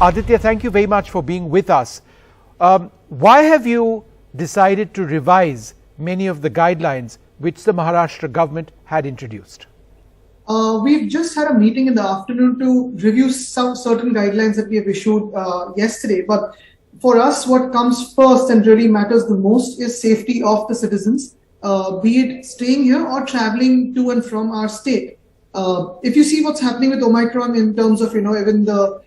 Aditya, thank you very much for being with us. Why have you decided to revise many of the guidelines which the Maharashtra government had introduced? We've just had a meeting in the afternoon to review some certain guidelines that we have issued yesterday. But for us, what comes first and really matters the most is safety of the citizens, be it staying here or traveling to and from our state. If you see what's happening with Omicron in terms of, even the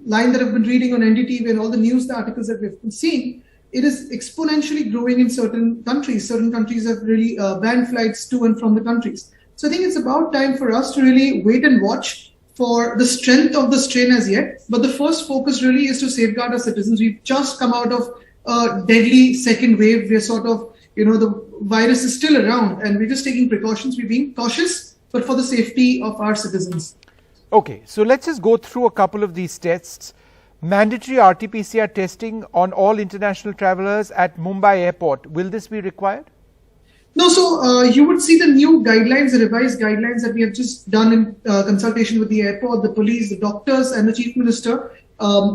line that I've been reading on NDTV and all the news articles that we've been seeing, it is exponentially growing in certain countries. Certain countries have really banned flights to and from the countries. So I think it's about time for us to really wait and watch for the strength of the strain as yet. But the first focus really is to safeguard our citizens. We've just come out of a deadly second wave. We're sort of, the virus is still around and we're just taking precautions. We're being cautious, but for the safety of our citizens. Okay, so let's just go through a couple of these tests. Mandatory RT-PCR testing on all international travelers at Mumbai airport. Will this be required? No, so you would see the new guidelines, the revised guidelines that we have just done in consultation with the airport, the police, the doctors and the Chief Minister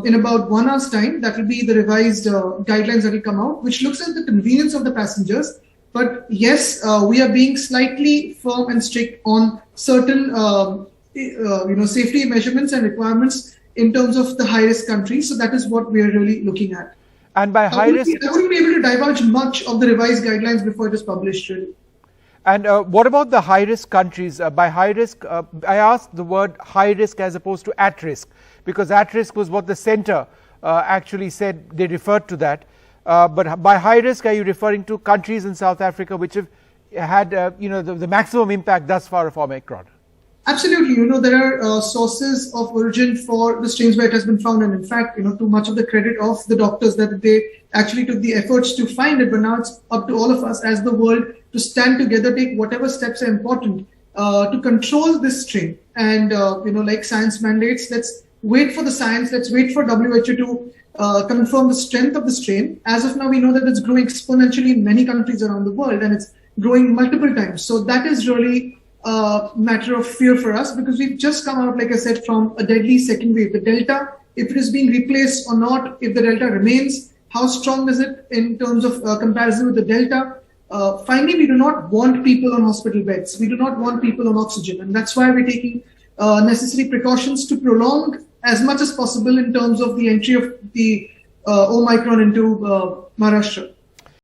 in about 1 hour's time. That will be the revised guidelines that will come out, which looks at the convenience of the passengers. But yes, we are being slightly firm and strict on certain safety measurements and requirements in terms of the high-risk countries. So that is what we are really looking at. And by high risk, I wouldn't be able to divulge much of the revised guidelines before it is published, really. And what about the high-risk countries? By high-risk, I asked the word high-risk as opposed to at-risk, because at-risk was what the centre actually said, they referred to that. But by high-risk, are you referring to countries in South Africa which have had the maximum impact thus far of Omicron? Absolutely. There are sources of origin for the strains where it has been found. And in fact, too much of the credit of the doctors that they actually took the efforts to find it. But now it's up to all of us as the world to stand together, take whatever steps are important to control this strain. And, like science mandates, let's wait for the science. Let's wait for WHO to confirm the strength of the strain. As of now, we know that it's growing exponentially in many countries around the world and it's growing multiple times. So that is really matter of fear for us, because we've just come out, like I said, from a deadly second wave. The Delta, if it is being replaced or not, if the Delta remains, how strong is it in terms of comparison with the Delta? Finally, we do not want people on hospital beds. We do not want people on oxygen. And that's why we're taking necessary precautions to prolong as much as possible in terms of the entry of the Omicron into Maharashtra.